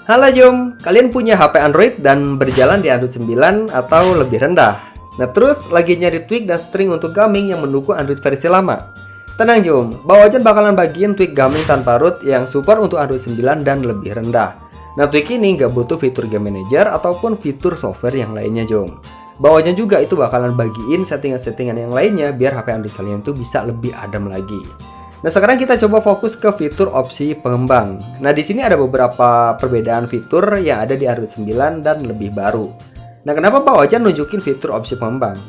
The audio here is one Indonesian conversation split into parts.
Halo Jom, kalian punya HP Android dan berjalan di Android 9 atau lebih rendah. Nah terus lagi nyari tweak dan string untuk gaming yang mendukung Android versi lama. Tenang Jom, Bang Ojan bakalan bagiin tweak gaming tanpa root yang support untuk Android 9 dan lebih rendah. Nah tweak ini nggak butuh fitur game manager ataupun fitur software yang lainnya Jom. Bang Ojan juga itu bakalan bagiin settingan-settingan yang lainnya biar HP Android kalian tuh bisa lebih adem lagi. Nah, sekarang kita coba fokus ke fitur opsi pengembang. Nah, di sini ada beberapa perbedaan fitur yang ada di Android 9 dan lebih baru. Nah, kenapa Bang Ojan nunjukin fitur opsi pengembang?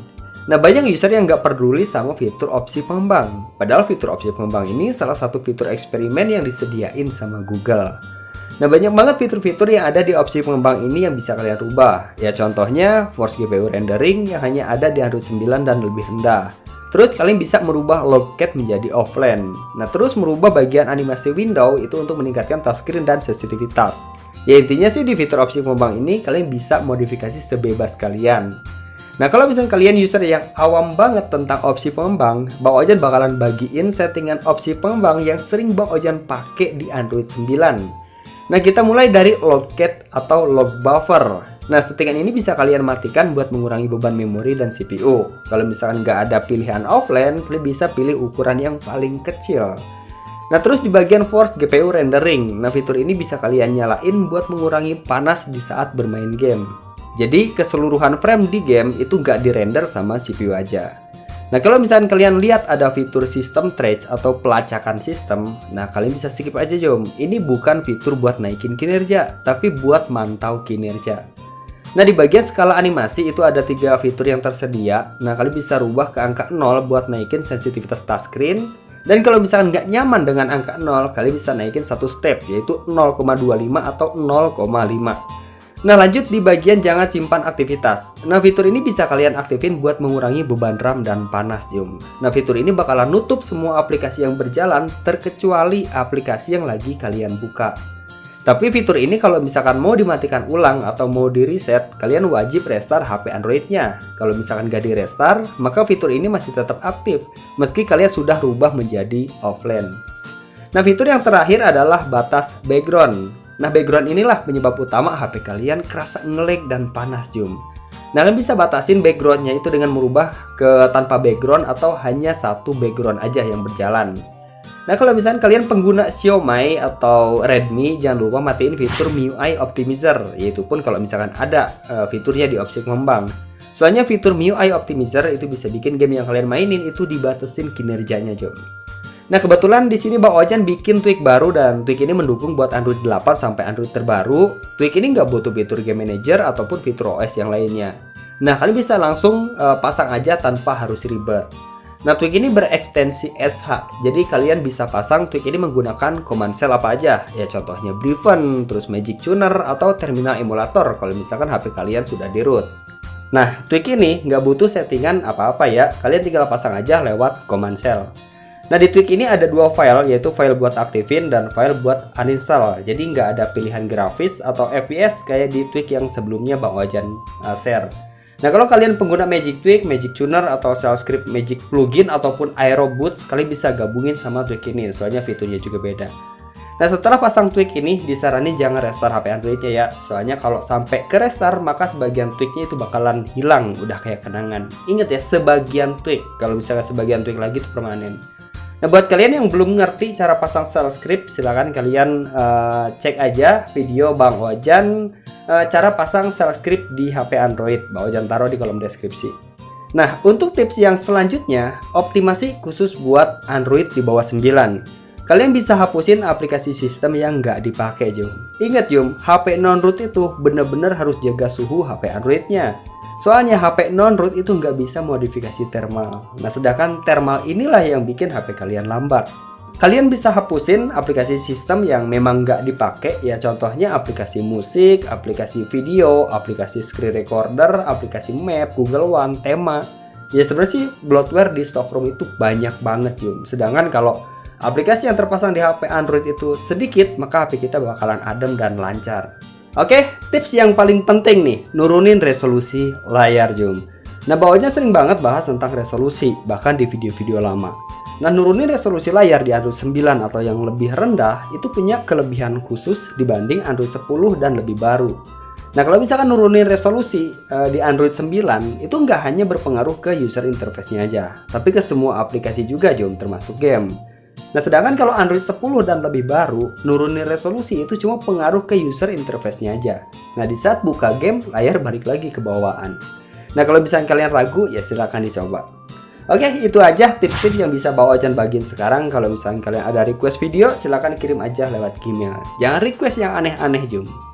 Nah, banyak user yang nggak peduli sama fitur opsi pengembang. Padahal fitur opsi pengembang ini salah satu fitur eksperimen yang disediain sama Google. Nah, banyak banget fitur-fitur yang ada di opsi pengembang ini yang bisa kalian rubah. Ya, contohnya Force GPU Rendering yang hanya ada di Android 9 dan lebih rendah. Terus kalian bisa merubah locket menjadi offline. Nah terus merubah bagian animasi window itu untuk meningkatkan touchscreen dan sensitivitas. Ya intinya sih di fitur opsi pengembang ini kalian bisa modifikasi sebebas kalian. Nah kalau misalnya kalian user yang awam banget tentang opsi pengembang, Bang Ojan bakalan bagiin settingan opsi pengembang yang sering Bang Ojan pakai di Android 9. Nah kita mulai dari locket atau log buffer. Nah, settingan ini bisa kalian matikan buat mengurangi beban memori dan CPU. Kalau misalkan nggak ada pilihan offline, kalian bisa pilih ukuran yang paling kecil. Nah, terus di bagian Force GPU Rendering. Nah, fitur ini bisa kalian nyalain buat mengurangi panas di saat bermain game. Jadi, keseluruhan frame di game itu nggak dirender sama CPU aja. Nah, kalau misalkan kalian lihat ada fitur sistem trace atau pelacakan sistem, nah kalian bisa skip aja Jom. Ini bukan fitur buat naikin kinerja, tapi buat mantau kinerja. Nah di bagian skala animasi itu ada 3 fitur yang tersedia. Nah kalian bisa rubah ke angka 0 buat naikin sensitivitas touchscreen. Dan kalau misalkan nggak nyaman dengan angka 0, kalian bisa naikin satu step yaitu 0,25 atau 0,5. Nah lanjut di bagian jangan simpan aktivitas. Nah fitur ini bisa kalian aktifin buat mengurangi beban RAM dan panas Jom. Nah fitur ini bakalan nutup semua aplikasi yang berjalan terkecuali aplikasi yang lagi kalian buka. Tapi fitur ini kalau misalkan mau dimatikan ulang atau mau di reset, kalian wajib restart HP Androidnya. Kalau misalkan gak di restart, maka fitur ini masih tetap aktif meski kalian sudah rubah menjadi offline. Nah fitur yang terakhir adalah batas background. Nah background inilah penyebab utama HP kalian kerasa nge-lag dan panas Jom. Nah kalian bisa batasin backgroundnya itu dengan merubah ke tanpa background atau hanya satu background aja yang berjalan. Nah kalau misalnya kalian pengguna Xiaomi atau Redmi, jangan lupa matiin fitur MIUI Optimizer, yaitu pun kalau misalkan ada fiturnya di opsi pengembang. Soalnya fitur MIUI Optimizer itu bisa bikin game yang kalian mainin itu dibatasin kinerjanya Jom. Nah kebetulan di sini Bang Ojan bikin tweak baru dan tweak ini mendukung buat Android 8 sampai Android terbaru. Tweak ini nggak butuh fitur game manager ataupun fitur OS yang lainnya. Nah kalian bisa langsung pasang aja tanpa harus ribet. Nah tweak ini berekstensi SH, jadi kalian bisa pasang tweak ini menggunakan command shell apa aja. Ya contohnya Briven, terus Magic Tuner, atau terminal emulator kalau misalkan HP kalian sudah di root. Nah tweak ini nggak butuh settingan apa-apa ya, kalian tinggal pasang aja lewat command shell. Nah di tweak ini ada 2 file, yaitu file buat aktifin dan file buat uninstall. Jadi nggak ada pilihan grafis atau FPS kayak di tweak yang sebelumnya Bang Ojan share. Nah kalau kalian pengguna Magic Tweak, Magic Tuner, atau Shell Script Magic Plugin ataupun Aero Boots, kalian bisa gabungin sama tweak ini, soalnya fiturnya juga beda. Nah setelah pasang tweak ini, disaranin jangan restart HP Androidnya ya, soalnya kalau sampai ke restart maka sebagian tweaknya itu bakalan hilang, udah kayak kenangan. Ingat ya, sebagian tweak, kalau misalnya sebagian tweak lagi itu permanen. Nah buat kalian yang belum ngerti cara pasang shell script, silahkan kalian cek aja video Bang Ojan cara pasang shell script di HP Android. Bang Ojan taruh di kolom deskripsi. Nah untuk tips yang selanjutnya, optimasi khusus buat Android di bawah 9. Kalian bisa hapusin aplikasi sistem yang nggak dipakai Jom. Ingat Jom, HP non-root itu bener-bener harus jaga suhu HP Androidnya. Soalnya HP non-root itu nggak bisa modifikasi thermal. Nah sedangkan thermal inilah yang bikin HP kalian lambat. Kalian bisa hapusin aplikasi sistem yang memang nggak dipakai ya, contohnya aplikasi musik, aplikasi video, aplikasi screen recorder, aplikasi map, Google One, tema. Ya sebenarnya sih bloatware di stockroom itu banyak banget Jom. Sedangkan kalau aplikasi yang terpasang di HP Android itu sedikit, maka HP kita bakalan adem dan lancar. Oke, tips yang paling penting nih, nurunin resolusi layar Jom. Nah, Bang Ojan sering banget bahas tentang resolusi, bahkan di video-video lama. Nah, nurunin resolusi layar di Android 9 atau yang lebih rendah itu punya kelebihan khusus dibanding Android 10 dan lebih baru. Nah, kalau misalkan nurunin resolusi di Android 9 itu nggak hanya berpengaruh ke user interface-nya aja, tapi ke semua aplikasi juga, Jom, termasuk game. Nah, sedangkan kalau Android 10 dan lebih baru, nurunin resolusi itu cuma pengaruh ke user interface-nya aja. Nah, di saat buka game, layar balik lagi ke bawaan. Nah, kalau misalkan kalian ragu, ya silahkan dicoba. Oke, itu aja tips-tips yang bisa Bang Ojan bagiin sekarang. Kalau misalkan kalian ada request video, silahkan kirim aja lewat Gmail. Jangan request yang aneh-aneh, Jom.